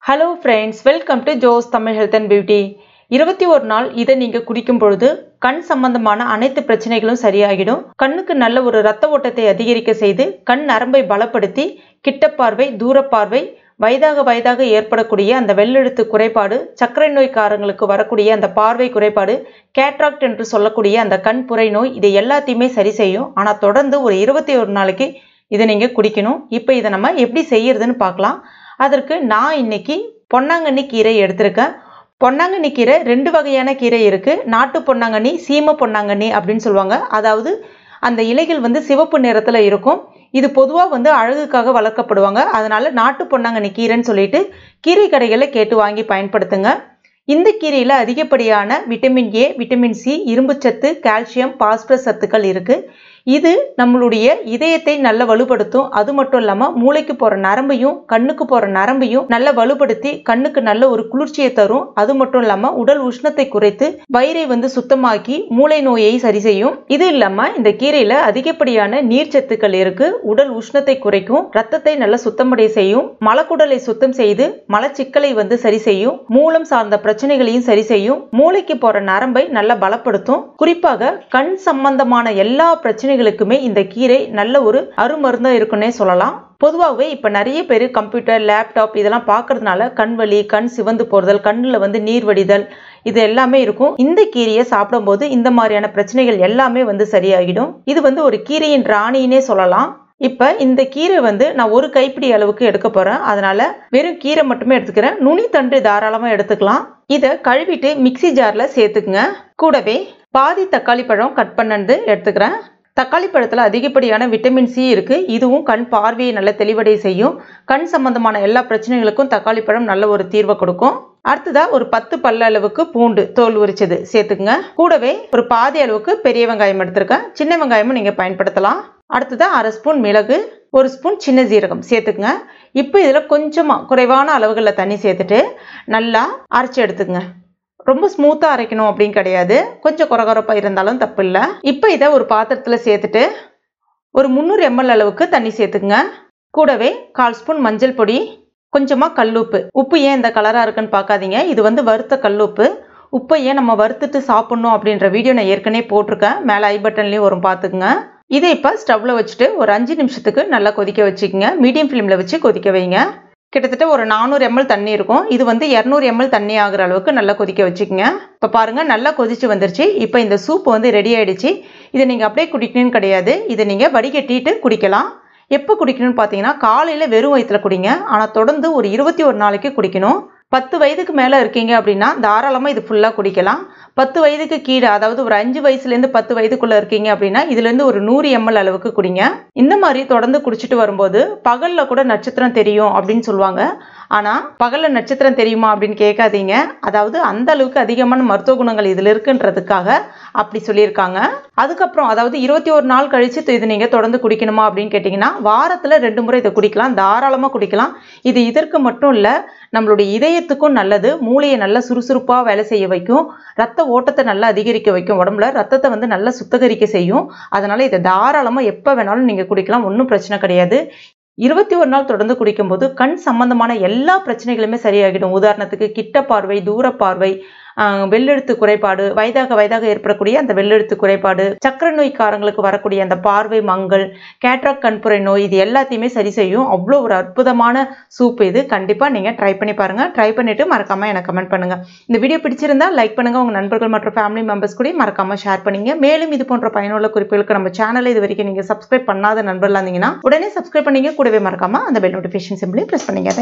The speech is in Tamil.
Hello friends, welcome to Joe's Tamil Health and Beauty. 21 நாள் இதை நீங்க குடிக்கும் பொழுது கண் சம்பந்தமான அனைத்து பிரச்சனைகளும் சரியாகிடும். கண்ணுக்கு நல்ல ஒரு இரத்த ஓட்டத்தை அதிகரிக்க செய்து கண் நரம்பை பலப்படுத்தி கிட்ட பார்வை, தூர பார்வை, வயதாக ஏற்படக்கூடிய அந்த வெள்ளெழுத்து குறைபாடு, சர்க்கரை நோய்க்காரங்களுக்கு வரக்கூடிய அந்த பார்வை குறைபாடு, கேட்ராக்ட் என்று சொல்லக்கூடிய அந்த கண் புரை நோய் இதை எல்லாத்தையுமே சரி செய்யும். ஆனா தொடர்ந்து ஒரு 21 நாளைக்கு இதை நீங்க குடிக்கணும். இப்போ இதை நம்ம எப்படி செய்யறதுன்னு பார்க்கலாம். அதற்கு நான் இன்னைக்கு பொன்னாங்கண்ணி கீரை எடுத்திருக்கேன். பொன்னாங்கண்ணி கீரை ரெண்டு வகையான கீரை இருக்கு. நாட்டு பொன்னாங்கண்ணி, சீம பொன்னாங்கண்ணி அப்படின்னு சொல்லுவாங்க. அதாவது அந்த இலைகள் சிவப்பு நிறத்துல இருக்கும். இது பொதுவாக அழகுக்காக வளர்க்கப்படுவாங்க. அதனால நாட்டு பொன்னாங்கண்ணி கீரைன்னு சொல்லிட்டு கீரை கடைகளில் கேட்டு வாங்கி பயன்படுத்துங்க. இந்த கீரையில் அதிகப்படியான விட்டமின் ஏ, விட்டமின் சி, இரும்புச்சத்து, கால்சியம், பாஸ்பரஸ் சத்துக்கள் இருக்கு. இது நம்மளுடைய இதயத்தை நல்ல வலுப்படுத்தும். அது மட்டும் இல்லாமல் மூளைக்கு போகிற நரம்பையும் கண்ணுக்கு போகிற நரம்பையும் நல்ல வலுப்படுத்தி கண்ணுக்கு நல்ல ஒரு குளிர்ச்சியை தரும். அது மட்டும் இல்லாமல் உடல் உஷ்ணத்தை குறைத்து வயிறை சுத்தமாக்கி மூளை நோயை சரி செய்யும். இது இல்லாமல் இந்த கீரையில் அதிகப்படியான நீர்ச்சத்துக்கள் இருக்கு. உடல் உஷ்ணத்தை குறைக்கும், ரத்தத்தை நல்ல சுத்தமடைய செய்யும், மலக்குடலை சுத்தம் செய்து மலச்சிக்கலை சரி செய்யும், மூலம் சார்ந்த பிரச்சனைகளையும் சரி செய்யும், மூளைக்கு போகிற நரம்பை நல்ல பலப்படுத்தும். குறிப்பாக கண் சம்பந்தமான எல்லா பிரச்சனைகளுக்குமே இந்த கீரை நல்ல ஒரு அருமருந்தா இருக்குன்னே சொல்லலாம். பொதுவாகவே இப்போ நிறைய பேர் கம்ப்யூட்டர், லேப்டாப் இதெல்லாம் பார்க்கறதுனால கண் வலி, கண் சிவந்து போறதல், கண்ணில் நீர் வடிதல் இது எல்லாமே இருக்கும். இந்த கீரையை சாப்பிடும்போது இந்த மாதிரியான பிரச்சனைகள் எல்லாமே சரியாகிடும். இது ஒரு கீரையின் ராணின்னே சொல்லலாம். இப்போ இந்த கீரை நான் ஒரு கைப்பிடி அளவுக்கு எடுக்க போறேன். அதனால வெறும் கீரை மட்டுமே எடுத்துக்கிறேன். நுனி தண்டு தாராளமாக எடுத்துக்கலாம். இதை கழுவிட்டு மிக்சி ஜார்ல சேர்த்துக்குங்க. கூடவே பாதி தக்காளி பழம் கட் பண்ணது எடுத்துக்கிறேன். தக்காளி பழத்தில் அதிகப்படியான விட்டமின் சி இருக்கு. இதுவும் கண் பார்வையை நல்ல தெளிவடைய செய்யும். கண் சம்பந்தமான எல்லா பிரச்சனைகளுக்கும் தக்காளி பழம் நல்ல ஒரு தீர்வை கொடுக்கும். அடுத்ததா ஒரு 10 பல்ல அளவுக்கு பூண்டு தோல் உரிச்சது சேர்த்துக்குங்க. கூடவே ஒரு பாதி அளவுக்கு பெரிய வெங்காயம் எடுத்திருக்கேன். சின்ன வெங்காயமும் நீங்க பயன்படுத்தலாம். அடுத்ததா 1/2 ஸ்பூன் மிளகு, 1 ஸ்பூன் சின்ன ஜீரகம் சேர்த்துக்குங்க. இப்போ இதில் கொஞ்சமா குறைவான அளவுகளில் தண்ணி சேர்த்துட்டு நல்லா அரைச்சி எடுத்துக்குங்க. ரொம்ப ஸ்மூத்தா அரைக்கணும் அப்படின்னு கிடையாது, கொஞ்சம் கொரகொரப்பா இருந்தாலும் தப்பு இல்லை. இப்போ இதை ஒரு பாத்திரத்தில் சேர்த்துட்டு ஒரு 300 ml அளவுக்கு தண்ணி சேர்த்துக்குங்க. கூடவே 1/4 ஸ்பூன் மஞ்சள் பொடி, கொஞ்சமா கல்லுப்பு. உப்பு ஏன் இந்த கலரா இருக்குன்னு பார்க்காதீங்க, இது வறுத்த கல்லுப்பு. உப்பை ஏன் நம்ம வறுத்துட்டு சாப்பிடணும் அப்படின்ற வீடியோ நான் ஏற்கனவே போட்டிருக்கேன், மேலே ஐ பட்டன்லேயும் வரும் பார்த்துக்குங்க. இதை இப்போ ஸ்டவ்ல வச்சுட்டு ஒரு 5 நிமிஷத்துக்கு நல்லா கொதிக்க வச்சுக்கோங்க. மீடியம் ஃப்ளேமில் வச்சு கொதிக்க வைங்க. கிட்டத்தட்ட ஒரு 400 ml தண்ணி இருக்கும். இது 200 ml தண்ணி ஆகிற அளவுக்கு நல்லா கொதிக்க வச்சுக்கோங்க. இப்போ பாருங்க நல்லா கொதிச்சு வந்துருச்சு. இப்போ இந்த சூப் ரெடி ஆயிடுச்சு. இதை நீங்கள் அப்படியே குடிக்கணும்னு கிடையாது, இதை நீங்கள் வடிகட்டிட்டு குடிக்கலாம். எப்போ குடிக்கணும்னு பார்த்தீங்கன்னா காலையில் வெறும் வயிற்றுல குடிங்க. ஆனால் தொடர்ந்து ஒரு 21 நாளைக்கு குடிக்கணும். 10 வயதுக்கு மேலே இருக்கீங்க அப்படின்னா தாராளமாக இது ஃபுல்லாக குடிக்கலாம். 10 வயதுக்கு கீழே, அதாவது ஒரு 5 வயசுலேருந்து 10 வயதுக்குள்ளே இருக்கீங்க அப்படின்னா இதுலேருந்து ஒரு 100 ml அளவுக்கு குடிங்க. இந்த மாதிரி தொடர்ந்து குடிச்சிட்டு வரும்போது பகலில் கூட நட்சத்திரம் தெரியும் அப்படின்னு சொல்லுவாங்க. ஆனால் பகலில் நட்சத்திரம் தெரியுமா அப்படின்னு கேட்காதீங்க. அதாவது அந்த அளவுக்கு அதிகமான மருத்துவ குணங்கள் இதில் இருக்குன்றதுக்காக அப்படி சொல்லியிருக்காங்க. அதுக்கப்புறம் அதாவது 21 நாள் கழிச்சு இது நீங்கள் தொடர்ந்து குடிக்கணுமா அப்படின்னு கேட்டிங்கன்னா வாரத்தில் 2 முறை இதை குடிக்கலாம், தாராளமாக குடிக்கலாம். இது இதற்கு மட்டும் இல்லை, நம்மளுடைய இதயத்துக்கும் நல்லது. மூளையை நல்லா சுறுசுறுப்பாக வேலை செய்ய வைக்கும், ரத்த ஓட்டத்தை நல்லா அதிகரிக்க வைக்கும், உடம்புல ரத்தத்தை நல்லா சுத்தகரிக்க செய்யும். அதனால இதை தாராளமாக எப்போ வேணாலும் நீங்கள் குடிக்கலாம், ஒன்றும் பிரச்சனை கிடையாது. 21 நாள் தொடர்ந்து குடிக்கும்போது கண் சம்பந்தமான எல்லா பிரச்சனைகளுமே சரியாகிடும். உதாரணத்துக்கு கிட்ட பார்வை, தூர பார்வை, வெள்ளெழுத்து குறைபாடு, வயதாக ஏற்படக்கூடிய அந்த வெள்ளெழுத்து குறைபாடு, சர்க்கரை நோய்க்காரங்களுக்கு வரக்கூடிய அந்த பார்வை மங்கல், கேட்ராக்ட் கண்புரை நோய் இது எல்லாத்தையுமே சரி செய்யும். அவ்வளோ ஒரு அற்புதமான சூப் இது. கண்டிப்பாக நீங்கள் ட்ரை பண்ணி பாருங்கள். ட்ரை பண்ணிவிட்டு மறக்காமல் எனக்கு கமெண்ட் பண்ணுங்கள். இந்த வீடியோ பிடிச்சிருந்தா லைக் பண்ணுங்கள். உங்கள் நண்பர்கள் மற்றும் ஃபேமிலி மெம்பர்ஸ் கூட மறக்காமல் ஷேர் பண்ணுங்க. மேலும் இது போன்ற பயனுள்ள குறிப்புகளுக்கு நம்ம சேனலை இது வரைக்கும் நீங்கள் சப்ஸ்கிரைப் பண்ணாத நண்பர்களாக இருந்தீங்கன்னா உடனே சப்ஸ்கிரைப் பண்ணிங்க. கூடவே மறக்காமல் அந்த பெல் நோட்டிஃபிகேஷன் சிம்பிளையும் ப்ரெஸ் பண்ணுங்க.